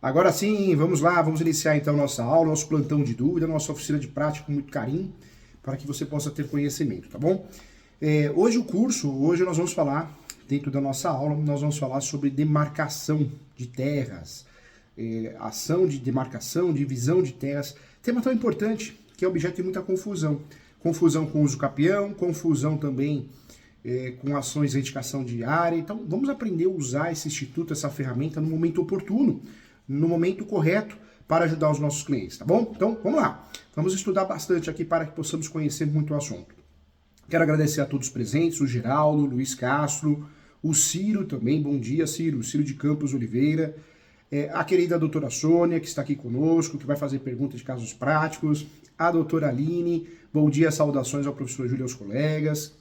Agora sim, vamos lá, vamos iniciar então nossa aula, nosso plantão de dúvida, nossa oficina de prática com muito carinho, para que você possa ter conhecimento, tá bom? Hoje nós vamos falar, dentro da nossa aula, nós vamos falar sobre demarcação de terras, ação de demarcação, divisão de terras, tema tão importante que é objeto de muita confusão. Confusão com o uso capião, confusão também com ações de indicação de área. Então, vamos aprender a usar esse instituto, essa ferramenta no momento oportuno, no momento correto para ajudar os nossos clientes, tá bom? Então, vamos lá. Vamos estudar bastante aqui para que possamos conhecer muito o assunto. Quero agradecer a todos os presentes, o Geraldo, o Luiz Castro, o Ciro também, bom dia, Ciro, Ciro de Campos Oliveira, a querida doutora Sônia, que está aqui conosco, que vai fazer perguntas de casos práticos, a doutora Aline, bom dia, saudações ao professor Júlio e aos colegas,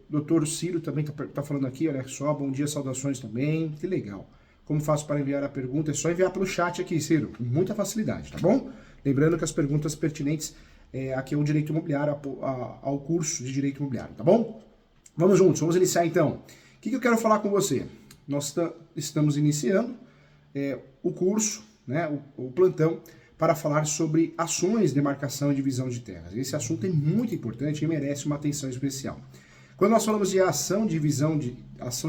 doutor Ciro também está falando aqui, olha só, bom dia, saudações também, que legal. Como faço para enviar a pergunta? É só enviar pelo chat aqui, Ciro, com muita facilidade, tá bom? Lembrando que as perguntas pertinentes aqui é o direito imobiliário, ao curso de direito imobiliário, tá bom? Vamos juntos, vamos iniciar então. O que eu quero falar com você? Nós estamos iniciando o curso, né, o plantão, para falar sobre ações de demarcação e divisão de terras. Esse assunto é muito importante e merece uma atenção especial. Quando nós falamos de ação de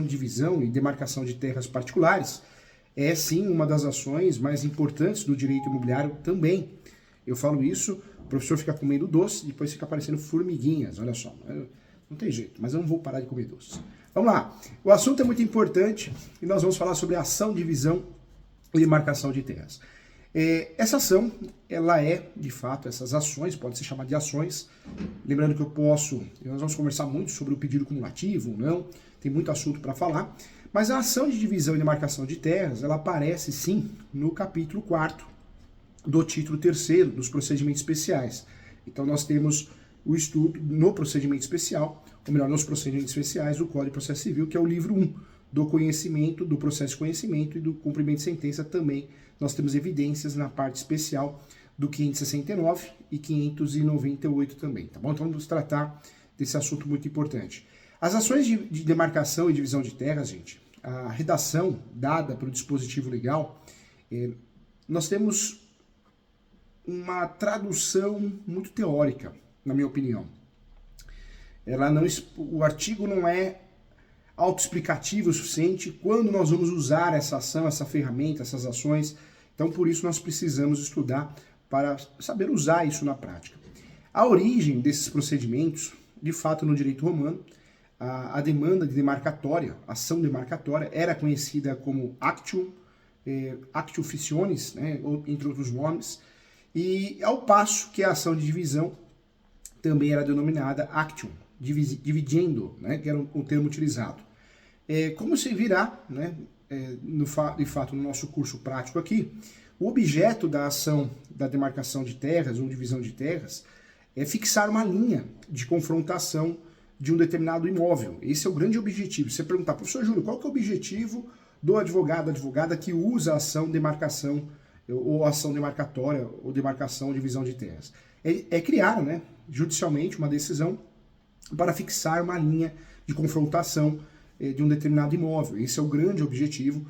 divisão e demarcação de terras particulares, é sim uma das ações mais importantes do direito imobiliário também. Eu falo isso, o professor fica comendo doce, depois fica aparecendo formiguinhas, olha só. Não tem jeito, mas eu não vou parar de comer doce. Vamos lá, o assunto é muito importante e nós vamos falar sobre ação, divisão e demarcação de terras. Essa ação, ela é, de fato, essas ações, pode ser chamada de ações, lembrando que nós vamos conversar muito sobre o pedido cumulativo ou não, tem muito assunto para falar, mas a ação de divisão e demarcação de terras, ela aparece sim no capítulo 4º do título 3º dos procedimentos especiais. Então nós temos o estudo no procedimento especial, ou melhor, nos procedimentos especiais do Código de Processo Civil, que é o livro 1 do conhecimento, do processo de conhecimento e do cumprimento de sentença também. Nós temos evidências na parte especial do 569 e 598 também, tá bom? Então vamos tratar desse assunto muito importante. As ações de demarcação e divisão de terras, gente, a redação dada para o dispositivo legal, nós temos uma tradução muito teórica, na minha opinião. O artigo não é autoexplicativo o suficiente quando nós vamos usar essa ação, essa ferramenta, essas ações. Então, por isso, nós precisamos estudar para saber usar isso na prática. A origem desses procedimentos, de fato, no direito romano, a demanda de demarcatória, ação demarcatória, era conhecida como actio fictionis, né, entre outros nomes, e ao passo que a ação de divisão também era denominada actium, dividendo, né, que era o termo utilizado. Como se virá, né, de fato, no nosso curso prático aqui, o objeto da ação da demarcação de terras ou divisão de terras é fixar uma linha de confrontação de um determinado imóvel. Esse é o grande objetivo. Você perguntar, professor Júlio, qual que é o objetivo do advogado, advogada que usa a ação demarcação ou ação demarcatória ou demarcação ou divisão de terras? É criar, né, judicialmente uma decisão para fixar uma linha de confrontação de um determinado imóvel. Esse é o grande objetivo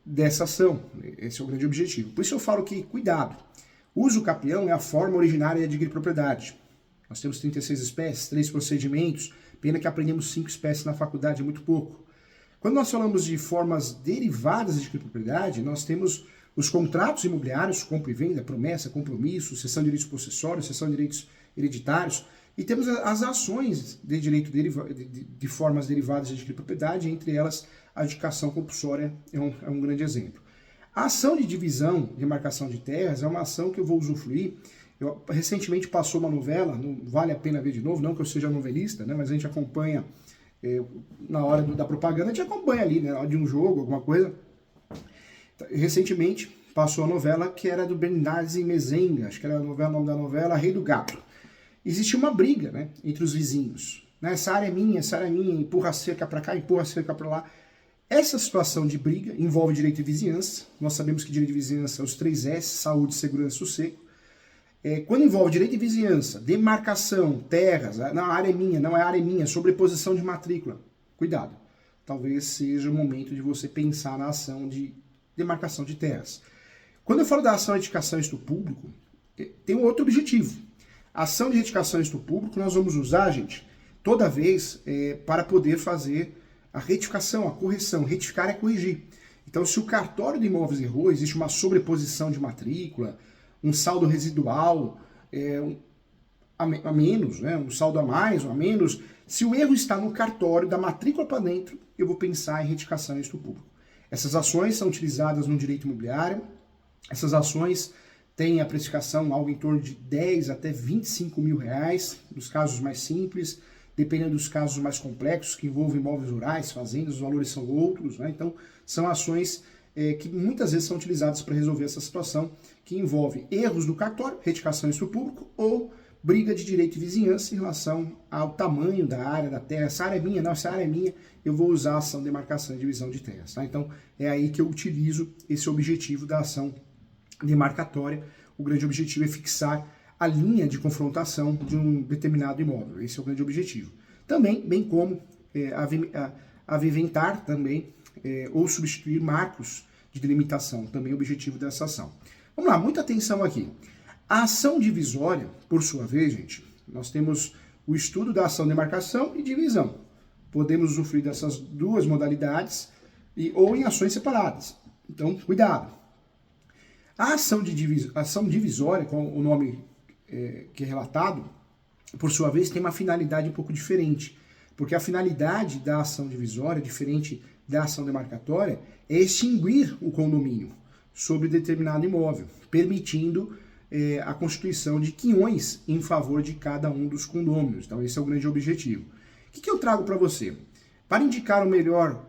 dessa ação. Esse é o grande objetivo. Por isso eu falo que, cuidado, uso capião é a forma originária de adquirir propriedade. Nós temos 36 espécies, 3 procedimentos, pena que aprendemos 5 espécies na faculdade, é muito pouco. Quando nós falamos de formas derivadas de adquirir propriedade, nós temos os contratos imobiliários, compra e venda, promessa, compromisso, cessão de direitos possessórios, cessão de direitos hereditários, e temos as ações de direito de formas derivadas de adquirir propriedade, entre elas a adjudicação compulsória é um grande exemplo. A ação de divisão, demarcação de terras, é uma ação que eu vou usufruir. Recentemente passou uma novela, não vale a pena ver de novo, não que eu seja novelista, né, mas a gente acompanha, na hora da propaganda, a gente acompanha ali, né, na hora de um jogo, alguma coisa. Recentemente passou a novela que era do Bernardes e Mezenga, acho que era o nome da novela Rei do Gato. Existia uma briga, né, entre os vizinhos. Né? Essa área é minha, empurra a cerca para cá, empurra a cerca para lá. Essa situação de briga envolve direito de vizinhança. Nós sabemos que direito de vizinhança é os 3 S, saúde, segurança e sossego. Quando envolve direito de vizinhança, demarcação, terras, não, a área é minha, não é a área é minha, sobreposição de matrícula, cuidado. Talvez seja o momento de você pensar na ação de demarcação de terras. Quando eu falo da ação de retificação em estudo público, tem um outro objetivo. A ação de retificação em estudo público nós vamos usar, gente, toda vez para poder fazer a retificação, a correção. Retificar é corrigir. Então, se o cartório de imóveis errou, existe uma sobreposição de matrícula, um saldo residual, a menos, né? Um saldo a mais ou a menos. Se o erro está no cartório, da matrícula para dentro, eu vou pensar em retificação em estudo público. Essas ações são utilizadas no direito imobiliário. Essas ações têm a precificação algo em torno de 10 até 25 mil reais, nos casos mais simples, dependendo dos casos mais complexos, que envolvem imóveis rurais, fazendas, os valores são outros, né? Então, são ações que muitas vezes são utilizadas para resolver essa situação, que envolve erros do cartório, retificação em estudo público, ou briga de direito de vizinhança em relação ao tamanho da área, da terra. Essa área é minha, não, essa área é minha, eu vou usar a ação de demarcação e divisão de terras. Tá? Então, é aí que eu utilizo esse objetivo da ação demarcatória. O grande objetivo é fixar a linha de confrontação de um determinado imóvel. Esse é o grande objetivo. Também, bem como aviventar também, ou substituir marcos de delimitação, também é o objetivo dessa ação. Vamos lá, muita atenção aqui. A ação divisória, por sua vez, gente, nós temos o estudo da ação de demarcação e divisão. Podemos usufruir dessas duas modalidades ou em ações separadas. Então, cuidado. A ação divisória, com o nome que é relatado, por sua vez, tem uma finalidade um pouco diferente. Porque a finalidade da ação divisória, diferente da ação demarcatória, é extinguir o condomínio sobre determinado imóvel, permitindo a constituição de quinhões em favor de cada um dos condôminos. Então esse é o grande objetivo. O que eu trago para você? Para indicar o melhor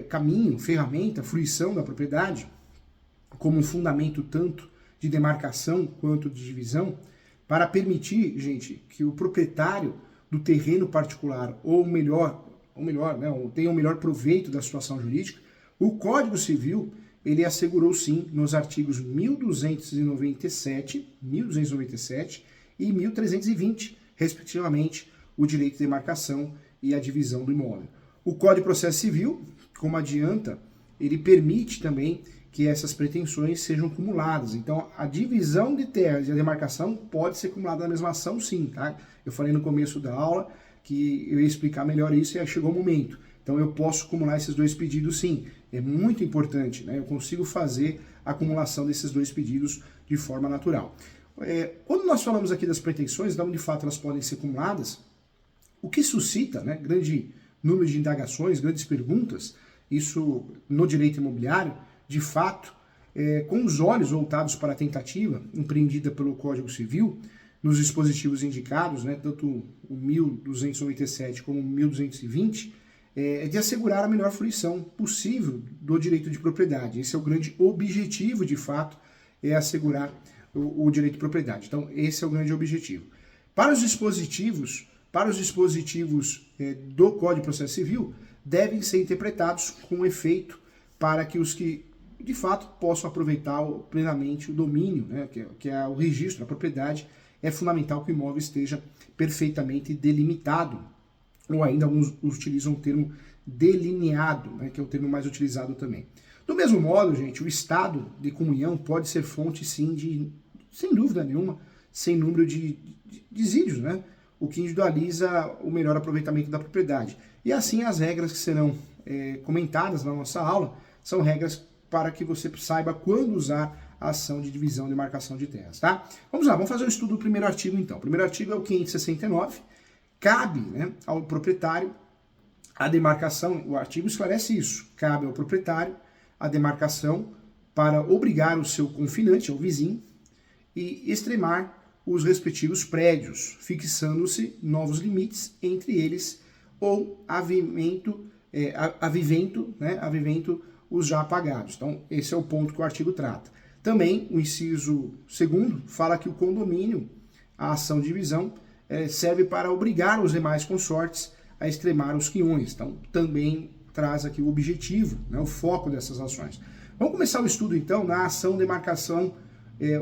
caminho, ferramenta, fruição da propriedade, como um fundamento tanto de demarcação quanto de divisão, para permitir, gente, que o proprietário do terreno particular, ou melhor, né, tenha o melhor proveito da situação jurídica, o Código Civil ele assegurou sim nos artigos 1297 e 1320, respectivamente, o direito de demarcação e a divisão do imóvel. O Código de Processo Civil, como adianta, ele permite também que essas pretensões sejam cumuladas. Então, a divisão de terras e a demarcação pode ser cumulada na mesma ação, sim, tá? Eu falei no começo da aula que eu ia explicar melhor isso e aí chegou o momento. Então, eu posso acumular esses dois pedidos, sim. É muito importante, né? Eu consigo fazer a acumulação desses dois pedidos de forma natural. Quando nós falamos aqui das pretensões, de onde de fato elas podem ser acumuladas, o que suscita, né, grande número de indagações, grandes perguntas, isso no direito imobiliário, de fato, com os olhos voltados para a tentativa empreendida pelo Código Civil, nos dispositivos indicados, né, tanto o 1297 como o 1220, de assegurar a melhor fruição possível do direito de propriedade. Esse é o grande objetivo, de fato, é assegurar o direito de propriedade. Então, esse é o grande objetivo. Para os dispositivos do Código de Processo Civil, devem ser interpretados com efeito para que os que, de fato, possam aproveitar plenamente o domínio, né, que é o registro da propriedade. É fundamental que o imóvel esteja perfeitamente delimitado, ou ainda alguns utilizam o termo delineado, né, que é o termo mais utilizado também. Do mesmo modo, gente, o estado de comunhão pode ser fonte, sim, sem dúvida nenhuma, sem número de desídios, né, o que individualiza o melhor aproveitamento da propriedade. E assim as regras que serão comentadas na nossa aula são regras para que você saiba quando usar a ação de divisão e demarcação de terras, tá? Vamos lá, vamos fazer o estudo do primeiro artigo então. O primeiro artigo é o 569, cabe, né, ao proprietário a demarcação, o artigo esclarece isso, cabe ao proprietário a demarcação para obrigar o seu confinante, o vizinho, e extremar os respectivos prédios, fixando-se novos limites entre eles ou avivento os já apagados. Então, esse é o ponto que o artigo trata. Também, o inciso 2º fala que o condomínio, a ação de divisão, serve para obrigar os demais consortes a extremar os quinhões. Então, também traz aqui o objetivo, né, o foco dessas ações. Vamos começar o estudo, então, na ação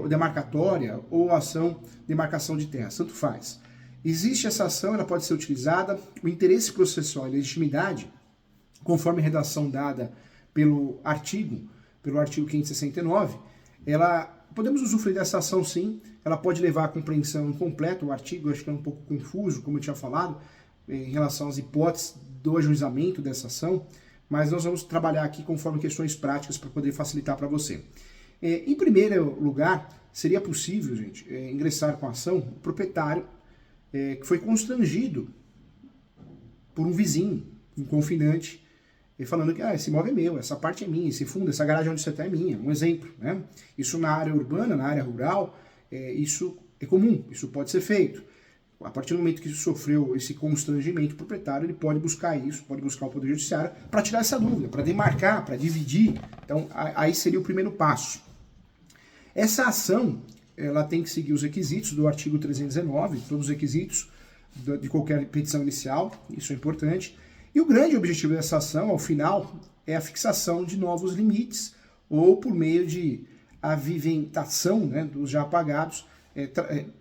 demarcatória ou ação demarcação de terra, tanto faz. Existe essa ação, ela pode ser utilizada, o interesse processual e legitimidade, conforme a redação dada pelo artigo, pelo artigo 569, podemos usufruir dessa ação sim, ela pode levar à compreensão incompleta, o artigo acho que é um pouco confuso, como eu tinha falado, em relação às hipóteses do ajuizamento dessa ação, mas nós vamos trabalhar aqui conforme questões práticas para poder facilitar para você. Em primeiro lugar, seria possível, gente, ingressar com a ação o proprietário que foi constrangido por um vizinho, um confinante, falando que esse imóvel é meu, essa parte é minha, esse fundo, essa garagem onde você está é minha, um exemplo, né? Isso na área urbana, na área rural, isso é comum, isso pode ser feito. A partir do momento que sofreu esse constrangimento, o proprietário ele pode buscar isso, pode buscar o Poder Judiciário para tirar essa dúvida, para demarcar, para dividir. Então, aí seria o primeiro passo. Essa ação, ela tem que seguir os requisitos do artigo 319, todos os requisitos de qualquer petição inicial, isso é importante. E o grande objetivo dessa ação, ao final, é a fixação de novos limites, ou por meio de aviventação, né, dos já pagados,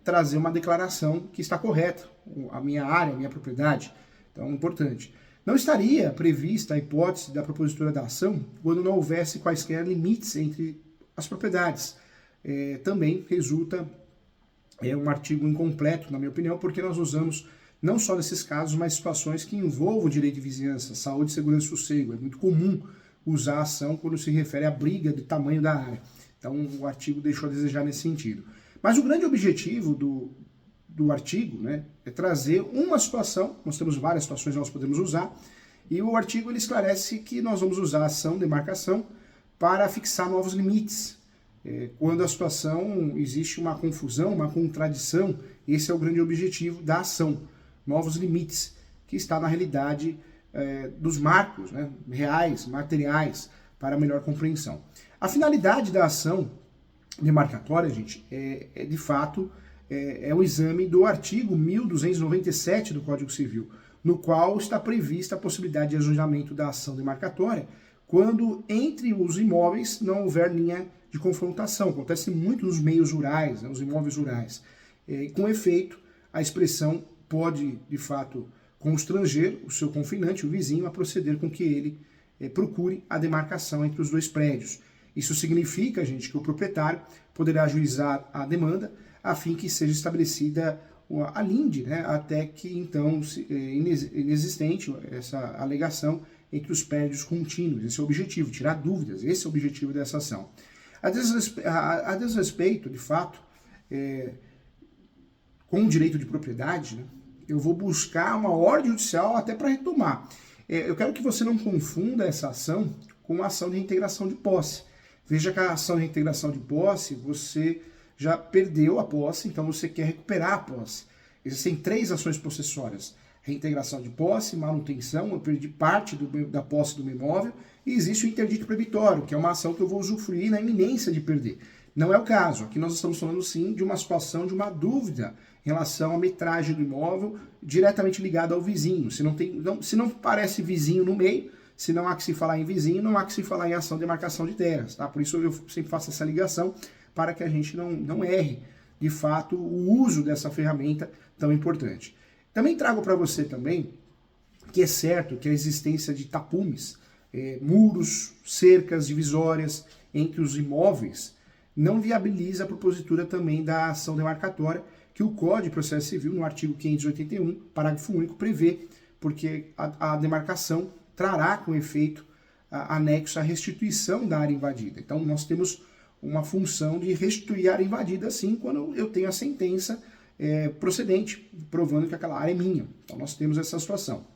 trazer uma declaração que está correta, a minha área, a minha propriedade. Então, é importante. Não estaria prevista a hipótese da propositura da ação quando não houvesse quaisquer limites entre as propriedades. Também resulta um artigo incompleto, na minha opinião, porque nós usamos não só nesses casos, mas situações que envolvam o direito de vizinhança, saúde, segurança e sossego. É muito comum usar a ação quando se refere à briga do tamanho da área. Então, o artigo deixou a desejar nesse sentido. Mas o grande objetivo do artigo, né, é trazer uma situação, nós temos várias situações que nós podemos usar, e o artigo ele esclarece que nós vamos usar a ação, demarcação, para fixar novos limites. Quando a situação existe uma confusão, uma contradição, esse é o grande objetivo da ação, novos limites, que está na realidade dos marcos, né, reais, materiais, para melhor compreensão. A finalidade da ação demarcatória, gente, de fato, o exame do artigo 1297 do Código Civil, no qual está prevista a possibilidade de ajuizamento da ação demarcatória quando entre os imóveis não houver linha de confrontação. Acontece muito nos meios rurais, né, nos imóveis rurais. Com efeito, a expressão pode, de fato, constranger o seu confinante, o vizinho, a proceder com que ele procure a demarcação entre os dois prédios. Isso significa, gente, que o proprietário poderá ajuizar a demanda a fim que seja estabelecida a linde, né, até que, então, inexistente essa alegação entre os prédios contínuos. Esse é o objetivo, tirar dúvidas, esse é o objetivo dessa ação. A desrespeito, de fato, com o direito de propriedade, né, eu vou buscar uma ordem judicial até para retomar. Eu quero que você não confunda essa ação com a ação de reintegração de posse. Veja que a ação de reintegração de posse, você já perdeu a posse, então você quer recuperar a posse. Existem 3 ações possessórias: reintegração de posse, manutenção, eu perdi parte da posse do meu imóvel, e existe o interdito proibitório, que é uma ação que eu vou usufruir na iminência de perder. Não é o caso. Aqui nós estamos falando sim de uma situação, de uma dúvida em relação à metragem do imóvel diretamente ligada ao vizinho. Se não parece vizinho no meio, se não há que se falar em vizinho, não há que se falar em ação de demarcação de terras. Tá? Por isso eu sempre faço essa ligação para que a gente não erre, de fato, o uso dessa ferramenta tão importante. Também trago para você também que é certo que a existência de tapumes, muros, cercas divisórias entre os imóveis não viabiliza a propositura também da ação demarcatória que o Código de Processo Civil, no artigo 581, parágrafo único, prevê, porque a demarcação trará com efeito anexo a restituição da área invadida. Então nós temos uma função de restituir a área invadida, assim, quando eu tenho a sentença procedente, provando que aquela área é minha. Então nós temos essa situação.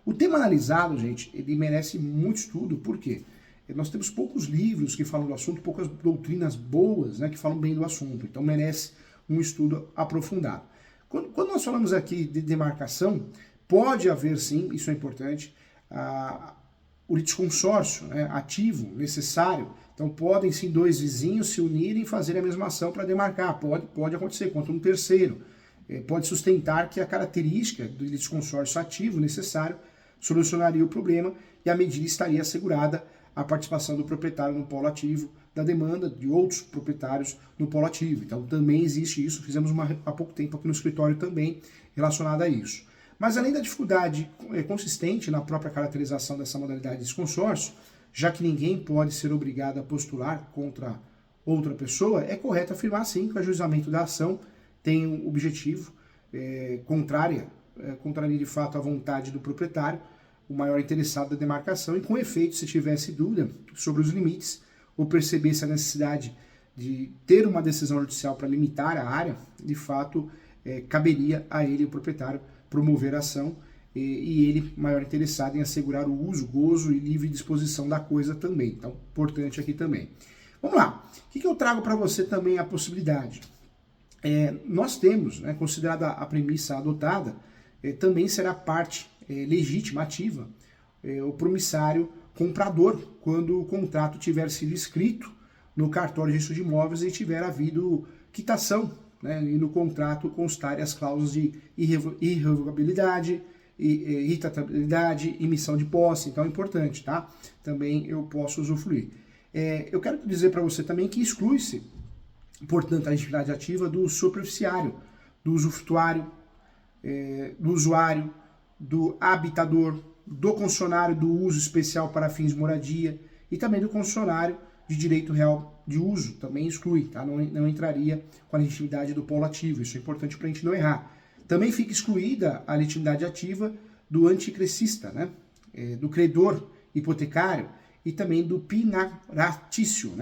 O tema analisado, gente, ele merece muito estudo, por quê? Nós temos poucos livros que falam do assunto, poucas doutrinas boas, né, que falam bem do assunto, então merece um estudo aprofundado. Quando nós falamos aqui de demarcação, pode haver sim, isso é importante, o litisconsórcio, né, ativo, necessário. Então podem sim 2 vizinhos se unirem e fazer a mesma ação para demarcar, pode acontecer contra um terceiro. Pode sustentar que a característica do litisconsórcio ativo necessário solucionaria o problema e a medida estaria assegurada a participação do proprietário no polo ativo da demanda de outros proprietários no polo ativo. Então também existe isso, fizemos há pouco tempo aqui no escritório também relacionado a isso. Mas além da dificuldade consistente na própria caracterização dessa modalidade de consórcio, já que ninguém pode ser obrigado a postular contra outra pessoa, é correto afirmar sim que o ajuizamento da ação tem um objetivo contraria de fato à vontade do proprietário, o maior interessado da demarcação, e com efeito, se tivesse dúvida sobre os limites ou percebesse a necessidade de ter uma decisão judicial para limitar a área, de fato, caberia a ele, o proprietário, promover a ação e ele, maior interessado em assegurar o uso, gozo e livre disposição da coisa também. Então, importante aqui também. Vamos lá. O que eu trago para você também a possibilidade? Nós temos, considerada a premissa adotada, também será parte legítima, ativa, o promissário comprador, quando o contrato tiver sido escrito no cartório de registro de imóveis e tiver havido quitação, e no contrato constarem as cláusulas de irrevogabilidade, irretratabilidade, emissão de posse. Então é importante, tá? Também eu posso usufruir. Eu quero dizer para você também que exclui-se, portanto, a legitimidade ativa do superficiário, do usufrutuário, do usuário, do habitador, do concessionário do uso especial para fins de moradia e também do concessionário de direito real de uso, também exclui, tá? Não entraria com a legitimidade do polo ativo, isso é importante para a gente não errar. Também fica excluída a legitimidade ativa do anticrecista, do credor hipotecário e também do pinaratício,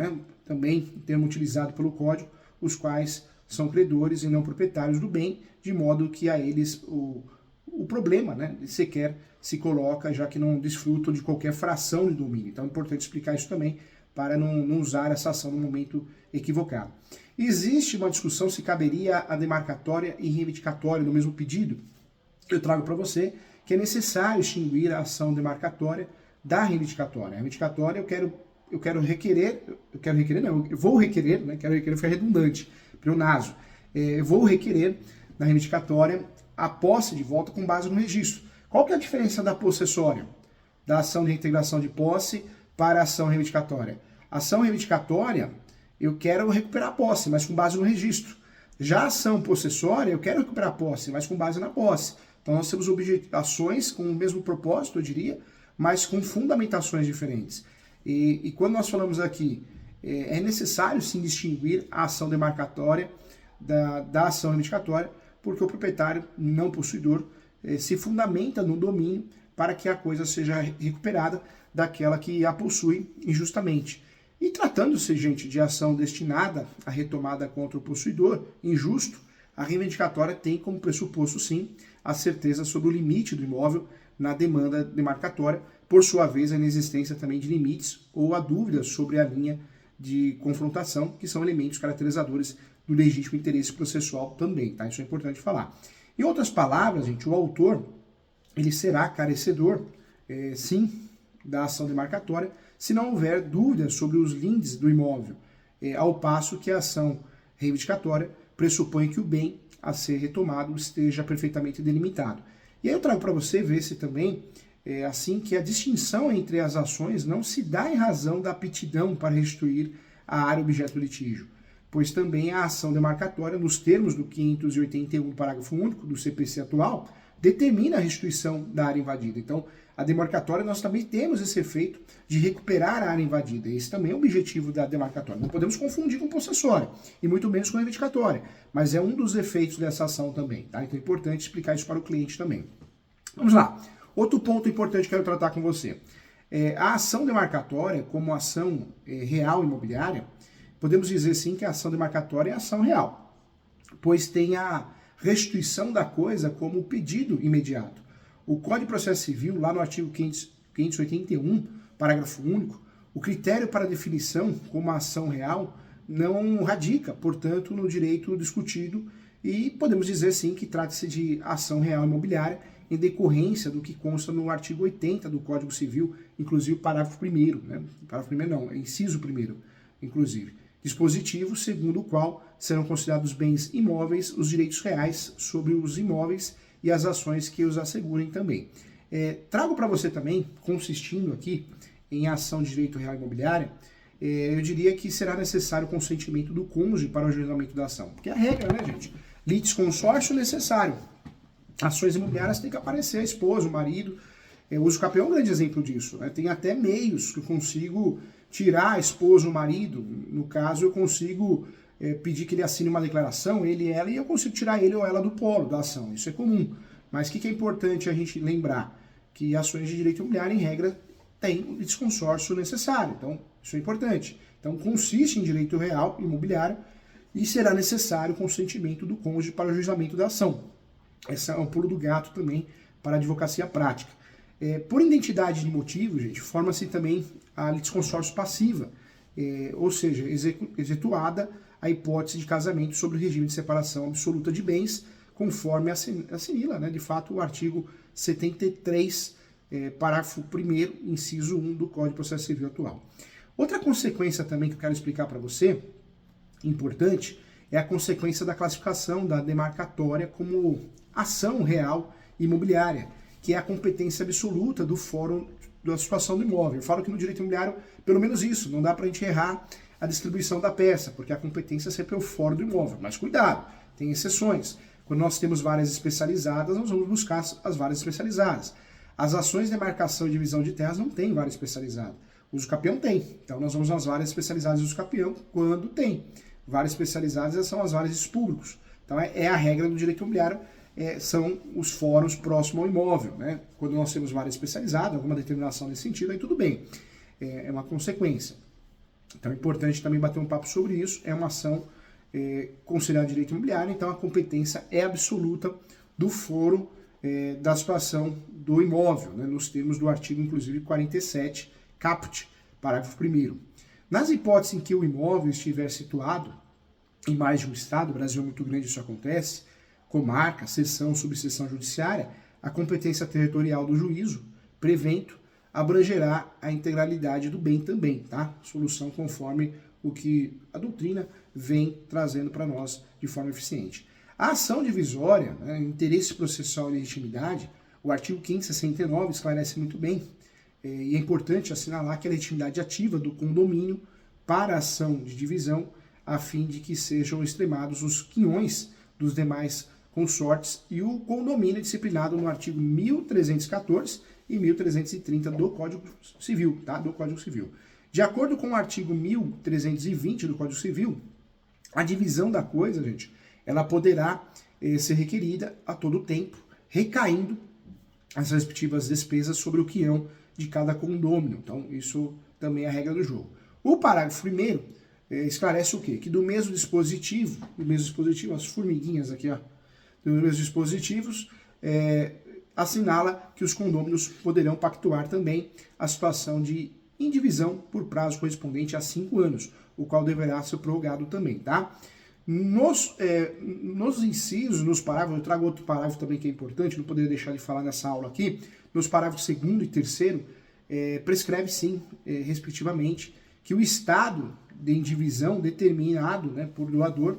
também termo utilizado pelo Código, os quais são credores e não proprietários do bem, de modo que a eles o problema sequer se coloca, já que não desfrutam de qualquer fração de domínio. Então é importante explicar isso também, para não usar essa ação no momento equivocado. Existe uma discussão se caberia a demarcatória e reivindicatória no mesmo pedido. Eu trago para você que é necessário extinguir a ação demarcatória da reivindicatória. A reivindicatória eu vou requerer, quero requerer ficar redundante, pleonaso. Eu vou requerer na reivindicatória a posse de volta com base no registro. Qual que é a diferença da possessória, da ação de reintegração de posse para a ação reivindicatória? A ação reivindicatória, eu quero recuperar a posse, mas com base no registro. Já a ação possessória, eu quero recuperar a posse, mas com base na posse. Então nós temos ações com o mesmo propósito, eu diria, mas com fundamentações diferentes. E quando nós falamos aqui, é necessário sim distinguir a ação demarcatória da ação reivindicatória, porque o proprietário não possuidor se fundamenta no domínio para que a coisa seja recuperada daquela que a possui injustamente. E tratando-se, gente, de ação destinada à retomada contra o possuidor injusto, a reivindicatória tem como pressuposto, sim, a certeza sobre o limite do imóvel na demanda demarcatória, por sua vez, a inexistência também de limites ou a dúvida sobre a linha de confrontação, que são elementos caracterizadores do legítimo interesse processual também, tá? Isso é importante falar. Em outras palavras, gente, o autor, ele será carecedor, sim, da ação demarcatória, se não houver dúvidas sobre os lindes do imóvel, ao passo que a ação reivindicatória pressupõe que o bem a ser retomado esteja perfeitamente delimitado. E aí eu trago para você ver se também, assim, que a distinção entre as ações não se dá em razão da aptidão para restituir a área objeto do litígio, pois também a ação demarcatória, nos termos do 581, parágrafo único do CPC atual, determina a restituição da área invadida. Então, a demarcatória, nós também temos esse efeito de recuperar a área invadida. Esse também é o objetivo da demarcatória. Não podemos confundir com possessória, e muito menos com reivindicatória, mas é um dos efeitos dessa ação também, tá? Então é importante explicar isso para o cliente também. Vamos lá. Outro ponto importante que eu quero tratar com você. A ação demarcatória, como ação real imobiliária, podemos dizer sim que a ação demarcatória é ação real, pois tem a restituição da coisa como pedido imediato. O Código de Processo Civil, lá no artigo 581, parágrafo único, o critério para definição como ação real não radica, portanto, no direito discutido e podemos dizer sim que trata-se de ação real imobiliária em decorrência do que consta no artigo 80 do Código Civil, inclusive parágrafo 1º, parágrafo 1º não, inciso 1º, inclusive. Dispositivo segundo o qual serão considerados bens imóveis os direitos reais sobre os imóveis e as ações que os assegurem também. Trago para você também, consistindo aqui em ação de direito real imobiliária, eu diria que será necessário o consentimento do cônjuge para o ajuizamento da ação. Porque é a regra, né, gente? Litis consórcio necessário. Ações imobiliárias tem que aparecer a esposa, o marido, O uso capião é um grande exemplo disso, né? Tem até meios que eu consigo tirar a esposa ou o marido, no caso eu consigo pedir que ele assine uma declaração, ele e ela, e eu consigo tirar ele ou ela do polo da ação, isso é comum. Mas o que é importante a gente lembrar? Que ações de direito imobiliário, em regra, têm o desconsórcio necessário, então isso é importante. Então consiste em direito real imobiliário e será necessário o consentimento do cônjuge para o ajuizamento da ação. Esse é um pulo do gato também para a advocacia prática. Por identidade de motivo, gente, forma-se também a litisconsórcio passiva, ou seja, exetuada a hipótese de casamento sobre o regime de separação absoluta de bens, conforme assinila, né, de fato, o artigo 73, parágrafo 1º, inciso 1 do Código de Processo Civil atual. Outra consequência também que eu quero explicar para você, importante, é a consequência da classificação da demarcatória como ação real imobiliária, que é a competência absoluta do fórum da situação do imóvel. Eu falo que no direito imobiliário, pelo menos isso, não dá para a gente errar a distribuição da peça, porque a competência sempre é o fórum do imóvel. Mas cuidado, tem exceções. Quando nós temos várias especializadas, nós vamos buscar as várias especializadas. As ações de demarcação e divisão de terras não tem vara especializada. O uso capião tem. Então nós vamos nas varas especializadas do uso capião quando tem. Varas especializadas são as varas públicos. Então é a regra do direito imobiliário, são os fóruns próximos ao imóvel, né? Quando nós temos vara especializada, alguma determinação nesse sentido, aí tudo bem. É uma consequência. Então é importante também bater um papo sobre isso. É uma ação considerada direito imobiliário, então a competência é absoluta do fórum da situação do imóvel, né? Nos termos do artigo, inclusive, 47, caput, parágrafo 1º. Nas hipóteses em que o imóvel estiver situado em mais de um estado, o Brasil é muito grande, isso acontece, comarca, seção, subseção judiciária, a competência territorial do juízo, prevento, abrangerá a integralidade do bem também, tá? Solução conforme o que a doutrina vem trazendo para nós de forma eficiente. A ação divisória, né, interesse processual e legitimidade, o artigo 569 esclarece muito bem, e é importante assinalar que a legitimidade ativa do condomínio para a ação de divisão, a fim de que sejam extremados os quinhões dos demais consortes, e o condomínio é disciplinado no artigo 1314 e 1330 do Código Civil, tá? Do Código Civil. De acordo com o artigo 1320 do Código Civil, a divisão da coisa, gente, ela poderá ser requerida a todo tempo, recaindo as respectivas despesas sobre o quião de cada condômino. Então, isso também é a regra do jogo. O parágrafo 1º esclarece o quê? Que do mesmo dispositivo, as formiguinhas aqui, ó, dos mesmos dispositivos, assinala que os condôminos poderão pactuar também a situação de indivisão por prazo correspondente a 5 anos, o qual deverá ser prorrogado também, tá? Nos incisos, nos parágrafos, eu trago outro parágrafo também que é importante, não poderia deixar de falar nessa aula aqui, nos parágrafos 2º e 3º, prescreve sim, respectivamente, que o estado de indivisão determinado, né, por doador,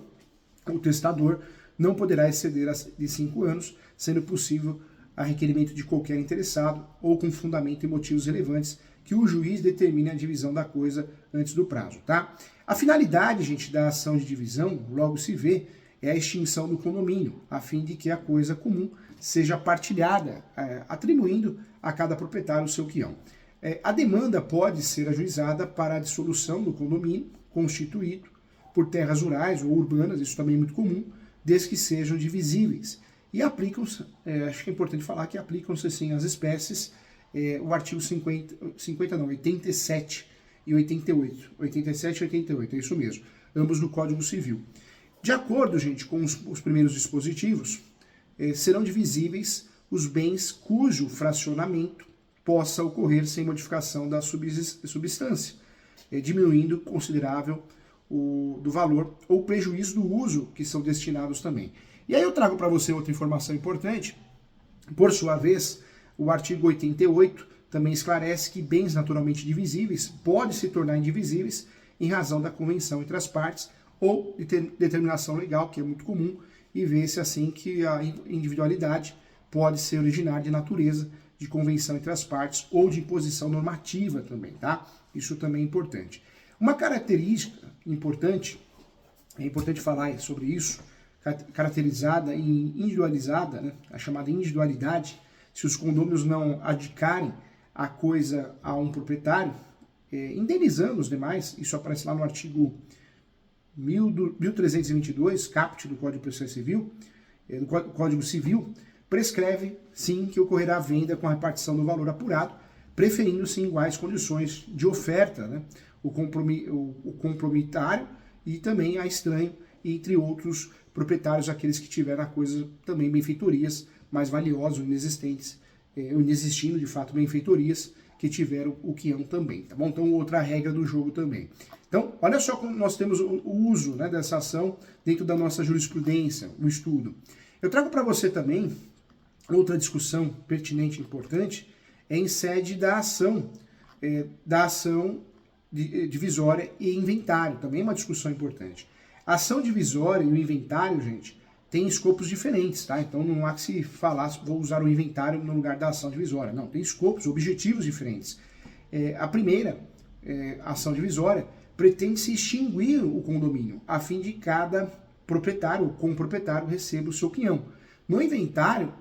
o testador, não poderá exceder de 5 anos, sendo possível a requerimento de qualquer interessado ou com fundamento e motivos relevantes que o juiz determine a divisão da coisa antes do prazo, tá? A finalidade, gente, da ação de divisão, logo se vê, é a extinção do condomínio, a fim de que a coisa comum seja partilhada, atribuindo a cada proprietário o seu quião. A demanda pode ser ajuizada para a dissolução do condomínio constituído por terras rurais ou urbanas, isso também é muito comum, desde que sejam divisíveis. E aplicam-se, acho que é importante falar que aplicam-se sim as espécies, o artigo 87 e 88. 87 e 88, é isso mesmo, ambos do Código Civil. De acordo, gente, com os primeiros dispositivos, serão divisíveis os bens cujo fracionamento possa ocorrer sem modificação da substância, diminuindo considerável do valor ou prejuízo do uso que são destinados também. E aí eu trago para você outra informação importante. Por sua vez, o artigo 88 também esclarece que bens naturalmente divisíveis podem se tornar indivisíveis em razão da convenção entre as partes ou de determinação legal, que é muito comum, e vê-se assim que a individualidade pode ser originária de natureza de convenção entre as partes ou de imposição normativa também, tá? Isso também é importante. Uma característica importante, é importante falar sobre isso, caracterizada e individualizada, né, a chamada individualidade, se os condôminos não adjudicarem a coisa a um proprietário, indenizando os demais, isso aparece lá no artigo 1322, caput do Código de Processo Civil, do Código Civil, prescreve, sim, que ocorrerá a venda com a repartição do valor apurado, preferindo-se em iguais condições de oferta, né, o compromissário e também a estranho, entre outros proprietários, aqueles que tiveram a coisa também benfeitorias mais valiosas ou inexistentes, ou inexistindo de fato benfeitorias que tiveram o quião também, tá bom? Então outra regra do jogo também. Então olha só como nós temos o uso, né, dessa ação dentro da nossa jurisprudência, o estudo. Eu trago para você também outra discussão pertinente e importante, em sede da ação divisória e inventário, também é uma discussão importante. A ação divisória e o inventário, gente, tem escopos diferentes, tá? Então não há que se falar, vou usar o inventário no lugar da ação divisória. Não, tem escopos, objetivos diferentes. A primeira, ação divisória, pretende-se extinguir o condomínio, a fim de cada proprietário ou comproprietário receba o seu quinhão. No inventário,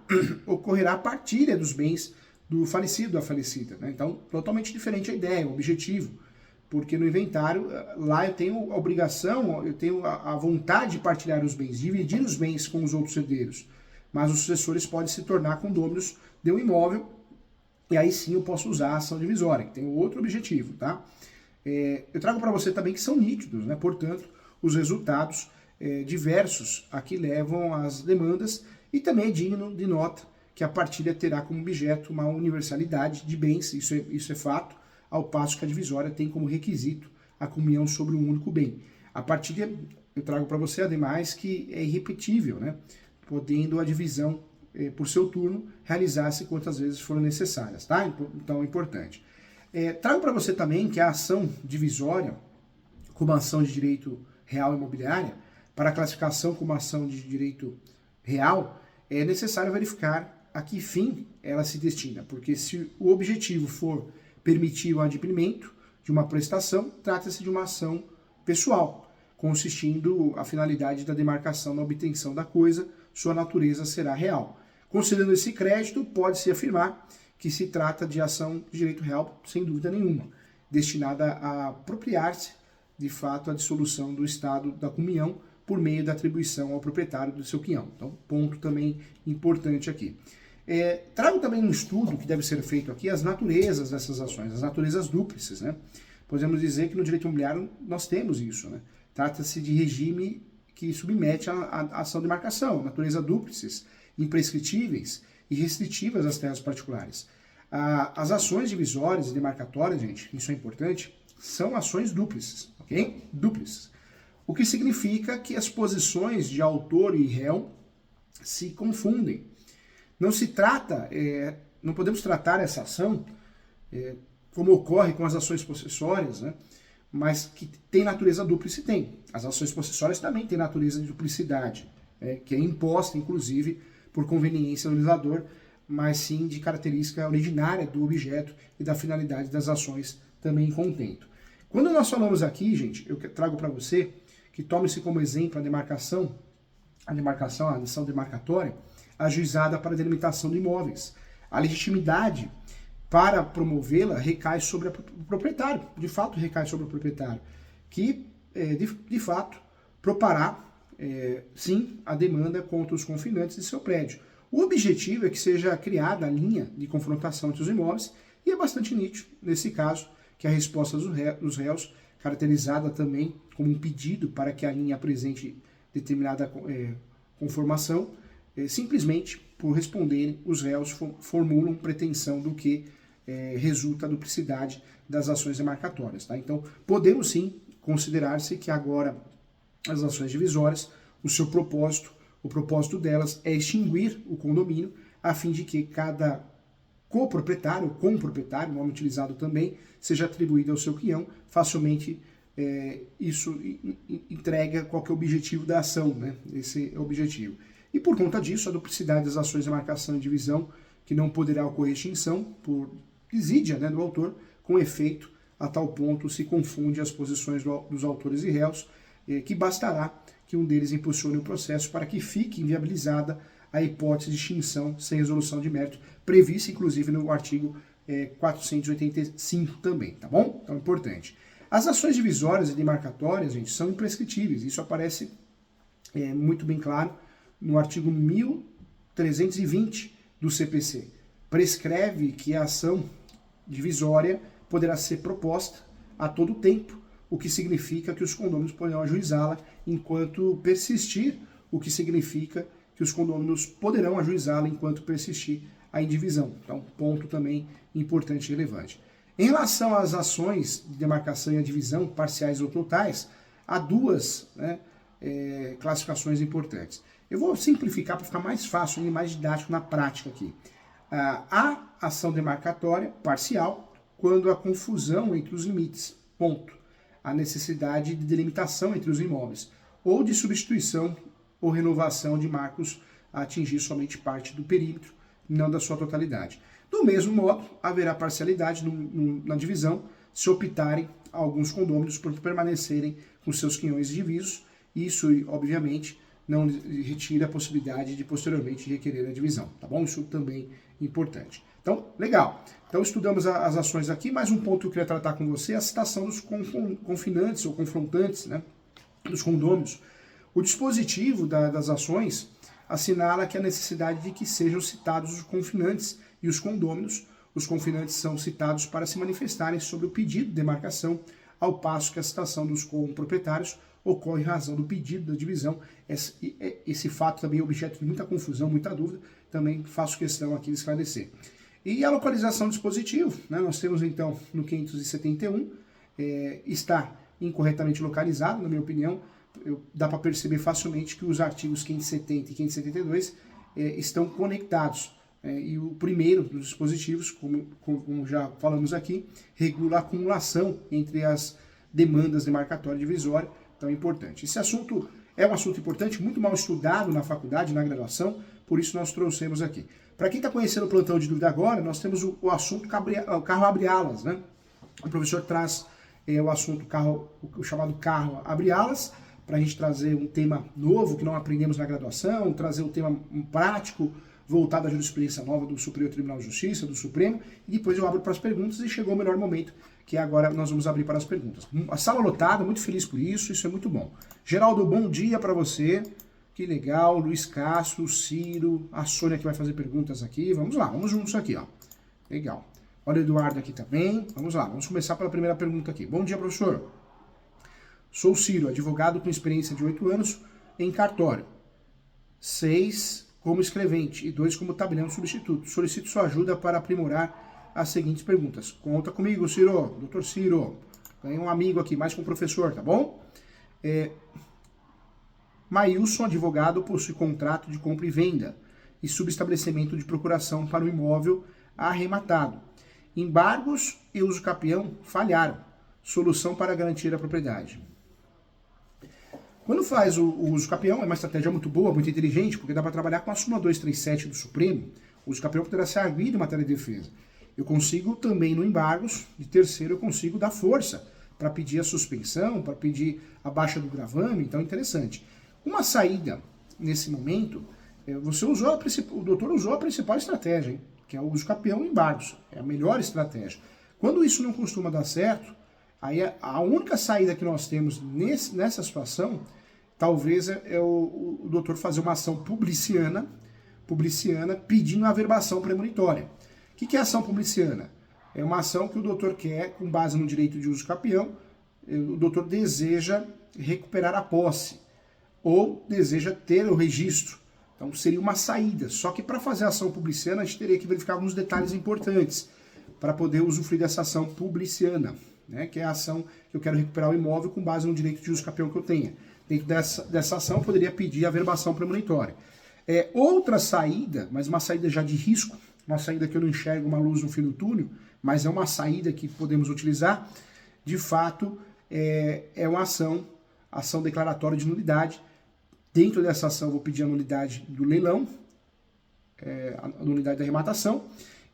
ocorrerá a partilha dos bens do falecido, da falecida, né? Então, totalmente diferente a ideia, o objetivo. Porque no inventário, lá eu tenho a obrigação, eu tenho a vontade de partilhar os bens, dividir os bens com os outros herdeiros. Mas os sucessores podem se tornar condôminos de um imóvel, e aí sim eu posso usar a ação divisória, que tem outro objetivo, tá? Eu trago para você também que são nítidos, né? Portanto, os resultados diversos aqui levam às demandas, e também é digno de nota que a partilha terá como objeto uma universalidade de bens, isso é fato, ao passo que a divisória tem como requisito a comunhão sobre um único bem. A partilha, eu trago para você, ademais, que é irrepetível, né? Podendo a divisão, por seu turno, realizar-se quantas vezes forem necessárias, tá? Então é importante. Trago para você também que a ação divisória, como ação de direito real imobiliária, para a classificação como ação de direito real, é necessário verificar a que fim ela se destina, porque se o objetivo for permitir o adquirimento de uma prestação, trata-se de uma ação pessoal, consistindo a finalidade da demarcação na obtenção da coisa, sua natureza será real. Considerando esse crédito, pode-se afirmar que se trata de ação de direito real, sem dúvida nenhuma, destinada a apropriar-se, de fato, a dissolução do estado da comunhão por meio da atribuição ao proprietário do seu quinhão. Então, ponto também importante aqui. Trago também um estudo que deve ser feito aqui, as naturezas dessas ações, as naturezas dúplices, né? Podemos dizer que no direito imobiliário nós temos isso, né? Trata-se de regime que submete à ação de marcação, natureza dúplices, imprescritíveis e restritivas às terras particulares. As ações divisórias e demarcatórias, gente, isso é importante, são ações dúplices, ok? Dúplices. O que significa que as posições de autor e réu se confundem. Não se trata, não podemos tratar essa ação como ocorre com as ações possessórias, né? Mas que tem natureza dúplice, tem. As ações possessórias também têm natureza de duplicidade, que é imposta, inclusive, por conveniência do legislador, mas sim de característica originária do objeto e da finalidade das ações também em contento. Quando nós falamos aqui, gente, eu trago para você que tome-se como exemplo a demarcação, a ação demarcatória, ajuizada para a delimitação de imóveis. A legitimidade para promovê-la recai sobre o proprietário, de fato recai sobre o proprietário, que de fato propará, sim, a demanda contra os confinantes de seu prédio. O objetivo é que seja criada a linha de confrontação entre os imóveis, e é bastante nítido, nesse caso, que a resposta dos réus, caracterizada também como um pedido para que a linha apresente determinada conformação, simplesmente por responderem, os réus formulam pretensão do que resulta da duplicidade das ações demarcatórias. Tá? Então, podemos sim considerar-se que agora as ações divisórias, o propósito delas é extinguir o condomínio, a fim de que cada coproprietário, comproprietário, nome utilizado também, seja atribuído ao seu quinhão. Facilmente isso entrega qual que é o objetivo da ação, né? Esse é o objetivo. E por conta disso, a duplicidade das ações de marcação e divisão, que não poderá ocorrer extinção por desídia, né, do autor, com efeito, a tal ponto se confunde as posições dos autores e réus, que bastará que um deles impulsione o processo para que fique inviabilizada a hipótese de extinção sem resolução de mérito, prevista inclusive no artigo 485 também, tá bom? Então, importante. As ações divisórias e demarcatórias, gente, são imprescritíveis. Isso aparece muito bem claro no artigo 1320 do CPC. Prescreve que a ação divisória poderá ser proposta a todo tempo, o que significa que os condôminos poderão ajuizá-la enquanto persistir, o que significa que os condôminos poderão ajuizá-la enquanto persistir a indivisão. Então, ponto também importante e relevante. Em relação às ações de demarcação e a divisão, parciais ou totais, há duas classificações importantes. Eu vou simplificar para ficar mais fácil e mais didático na prática aqui. A ação demarcatória parcial, quando há confusão entre os limites, ponto. A necessidade de delimitação entre os imóveis, ou de substituição ou renovação de marcos a atingir somente parte do perímetro, não da sua totalidade. Do mesmo modo, haverá parcialidade na divisão se optarem alguns condôminos por permanecerem com seus quinhões divisos. Isso, obviamente, não retira a possibilidade de posteriormente requerer a divisão, tá bom? Isso também é importante. Então, legal. Então, estudamos as ações aqui. Mais um ponto que eu queria tratar com você é a citação dos confinantes ou confrontantes, né, dos condôminos. O dispositivo das ações assinala que a necessidade de que sejam citados os confinantes e os condôminos. Os confinantes são citados para se manifestarem sobre o pedido de demarcação, ao passo que a citação dos proprietários ocorre em razão do pedido da divisão. Esse fato também é objeto de muita confusão, muita dúvida, também faço questão aqui de esclarecer. E a localização do dispositivo, né, nós temos então no 571, está incorretamente localizado, na minha opinião. Dá para perceber facilmente que os artigos 570 e 572 estão conectados. E o primeiro dos dispositivos, como já falamos aqui, regula a acumulação entre as demandas demarcatória e divisória. Então é importante. Esse assunto é um assunto importante, muito mal estudado na faculdade, na graduação, por isso nós trouxemos aqui. Para quem está conhecendo o plantão de dúvida agora, nós temos o assunto carro abre alas, né? O professor traz o assunto o chamado carro abre alas, para a gente trazer um tema novo que não aprendemos na graduação, trazer um tema prático, voltado à jurisprudência nova do Superior Tribunal de Justiça, do Supremo, e depois eu abro para as perguntas e chegou o melhor momento, que é agora nós vamos abrir para as perguntas. A sala lotada, muito feliz por isso é muito bom. Geraldo, bom dia para você, que legal, Luiz Castro, Ciro, a Sônia que vai fazer perguntas aqui, vamos lá, vamos juntos aqui, ó. Legal. Olha o Eduardo aqui também, vamos lá, vamos começar pela primeira pergunta aqui. Bom dia, professor. Sou Ciro, advogado com experiência de 8 anos em cartório, 6 como escrevente e 2 como tabelião substituto. Solicito sua ajuda para aprimorar as seguintes perguntas. Conta comigo, Ciro, doutor Ciro. Ganhei um amigo aqui, mais que um professor, tá bom? Maílson, advogado, possui contrato de compra e venda e subestabelecimento de procuração para o imóvel arrematado. Embargos e uso capião falharam. Solução para garantir a propriedade. Quando faz o uso capião, é uma estratégia muito boa, muito inteligente, porque dá para trabalhar com a súmula 237 do Supremo. O uso capião poderá ser arguido em matéria de defesa. Eu consigo também, no embargos, de terceiro, eu consigo dar força para pedir a suspensão, para pedir a baixa do gravame, então é interessante. Uma saída, nesse momento, o doutor usou a principal estratégia, hein, que é o uso capião e embargos. É a melhor estratégia. Quando isso não costuma dar certo, aí a única saída que nós temos nessa situação, talvez o doutor fazer uma ação publiciana pedindo a averbação premonitória. O que é ação publiciana? É uma ação que o doutor quer, com base no direito de uso capião, o doutor deseja recuperar a posse, ou deseja ter o registro. Então seria uma saída. Só que para fazer a ação publiciana, a gente teria que verificar alguns detalhes importantes para poder usufruir dessa ação publiciana, né, que é a ação que eu quero recuperar o imóvel com base no direito de uso capião que eu tenha. Dentro dessa ação, eu poderia pedir a averbação premonitória. Outra saída, mas uma saída já de risco, uma saída que eu não enxergo uma luz no fim do túnel, mas é uma saída que podemos utilizar, de fato, é uma ação declaratória de nulidade. Dentro dessa ação, eu vou pedir a nulidade do leilão, a nulidade da arrematação,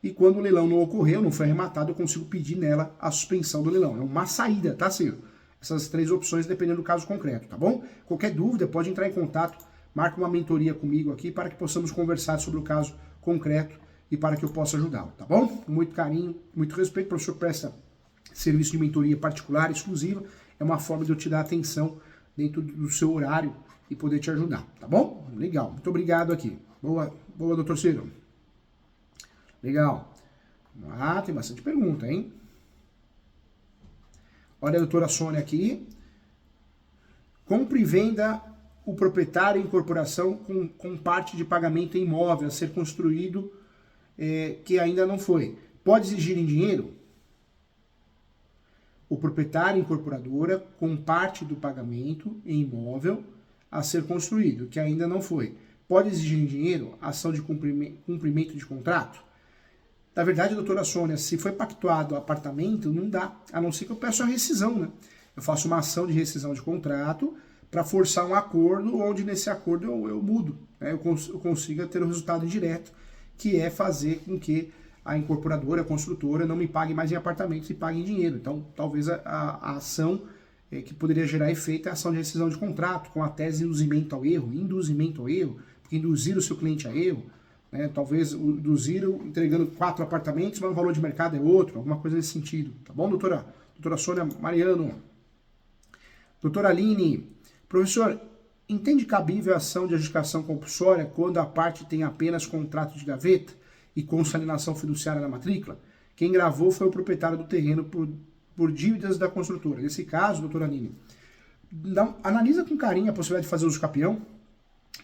e quando o leilão não ocorreu, não foi arrematado, eu consigo pedir nela a suspensão do leilão. É uma saída, tá, Ciro? Essas 3 opções dependendo do caso concreto, tá bom? Qualquer dúvida, pode entrar em contato marca uma mentoria comigo aqui para que possamos conversar sobre o caso concreto e para que eu possa ajudá-lo, tá bom? Com muito carinho, muito respeito, o professor presta serviço de mentoria particular, exclusiva, é uma forma de eu te dar atenção dentro do seu horário e poder te ajudar, tá bom? Legal, muito obrigado aqui. Boa, doutor Ciro. Legal. Ah, tem bastante pergunta, hein? Olha a doutora Sônia aqui. Compre e venda o proprietário em incorporação com parte de pagamento em imóvel a ser construído que ainda não foi. Pode exigir em dinheiro? O proprietário incorporadora com parte do pagamento em imóvel a ser construído, que ainda não foi. Pode exigir em dinheiro ação de cumprimento de contrato? Na verdade, doutora Sônia, se foi pactuado apartamento, não dá, a não ser que eu peço a rescisão, né? Eu faço uma ação de rescisão de contrato para forçar um acordo, onde nesse acordo eu mudo, né? Eu consiga ter o resultado indireto, que é fazer com que a incorporadora, a construtora, não me pague mais em apartamentos e pague em dinheiro. Então, talvez a ação que poderia gerar efeito é a ação de rescisão de contrato, com a tese de induzimento ao erro, porque induzir o seu cliente a erro, né? Talvez induzir entregando 4 apartamentos, mas o valor de mercado é outro, alguma coisa nesse sentido. Tá bom, doutora Sônia Mariano? Doutora Aline, professor, entende cabível a ação de adjudicação compulsória quando a parte tem apenas contrato de gaveta e consignação fiduciária na matrícula? Quem gravou foi o proprietário do terreno por dívidas da construtora. Nesse caso, doutora Aline, analisa com carinho a possibilidade de fazer uso capião,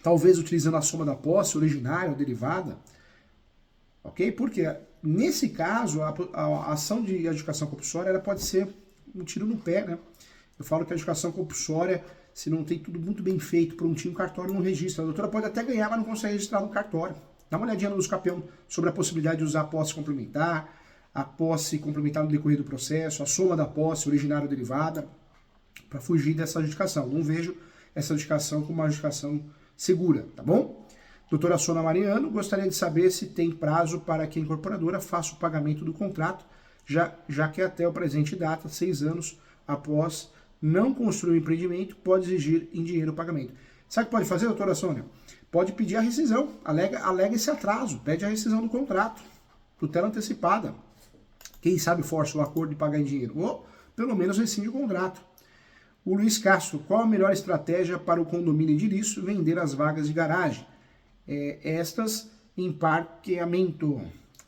talvez utilizando a soma da posse, originária ou derivada, ok? Porque nesse caso, a ação de adjudicação compulsória ela pode ser um tiro no pé, né? Eu falo que a adjudicação compulsória, se não tem tudo muito bem feito, prontinho, o cartório não registra. A doutora pode até ganhar, mas não consegue registrar no cartório. Dá uma olhadinha no uso capião sobre a possibilidade de usar a posse complementar no decorrer do processo, a soma da posse, originária ou derivada, para fugir dessa adjudicação. Não vejo essa adjudicação como uma adjudicação segura, tá bom? Doutora Sônia Mariano, gostaria de saber se tem prazo para que a incorporadora faça o pagamento do contrato, já que até o presente data, 6 anos após não construir o empreendimento, pode exigir em dinheiro o pagamento. Sabe o que pode fazer, doutora Sônia? Pode pedir a rescisão, alega esse atraso, pede a rescisão do contrato, tutela antecipada. Quem sabe força o acordo de pagar em dinheiro, ou pelo menos rescinde o contrato. O Luiz Castro, qual a melhor estratégia para o condomínio edilício vender as vagas de garagem? Estas em parqueamento.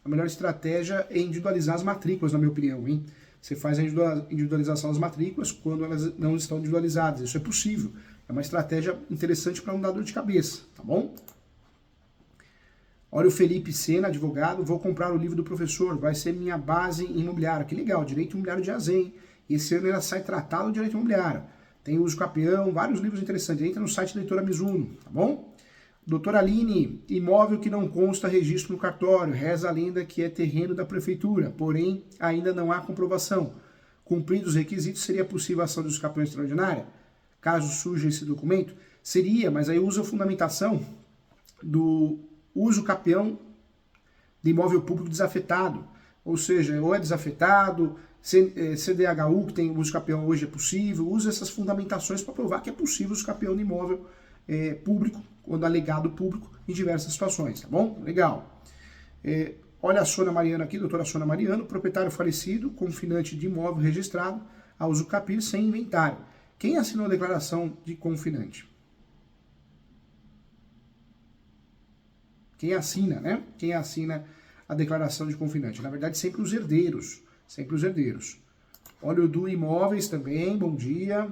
A melhor estratégia é individualizar as matrículas, na minha opinião, hein? Você faz a individualização das matrículas quando elas não estão individualizadas. Isso é possível. É uma estratégia interessante para não dar dor de cabeça, tá bom? Olha o Felipe Sena, advogado, vou comprar o livro do professor, vai ser minha base imobiliária. Que legal, direito imobiliário de Azen. Esse ano ela sai tratado de direito imobiliário. Tem uso capião, vários livros interessantes. Entra no site da editora Mizuno, tá bom? Doutora Aline, imóvel que não consta registro no cartório, reza a lenda que é terreno da prefeitura, porém ainda não há comprovação. Cumpridos os requisitos, seria possível a ação de uso capião extraordinária? Caso surja esse documento? Seria, mas aí usa a fundamentação do uso capião de imóvel público desafetado. Ou seja, ou é desafetado, CDHU, que tem uso capião hoje é possível, usa essas fundamentações para provar que é possível o uso capião de imóvel público, quando alegado público, em diversas situações, tá bom? Legal. Olha a Sônia Mariano aqui, doutora Sônia Mariano, proprietário falecido, confinante de imóvel registrado a uso capião sem inventário. Quem assinou a declaração de confinante? Quem assina, né? Quem assina a declaração de confinante? Na verdade, sempre os herdeiros. Sempre os herdeiros. Olha o do Imóveis também, bom dia.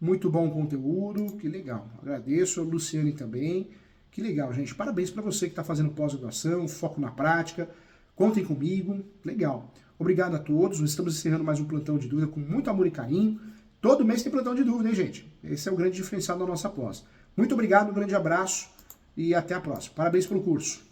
Muito bom conteúdo, que legal. Agradeço. A Luciane também. Que legal, gente. Parabéns para você que está fazendo pós-graduação, foco na prática. Contem comigo. Legal. Obrigado a todos. Nós estamos encerrando mais um plantão de dúvida com muito amor e carinho. Todo mês tem plantão de dúvida, hein, gente? Esse é o grande diferencial da nossa pós. Muito obrigado, um grande abraço e até a próxima. Parabéns pelo curso.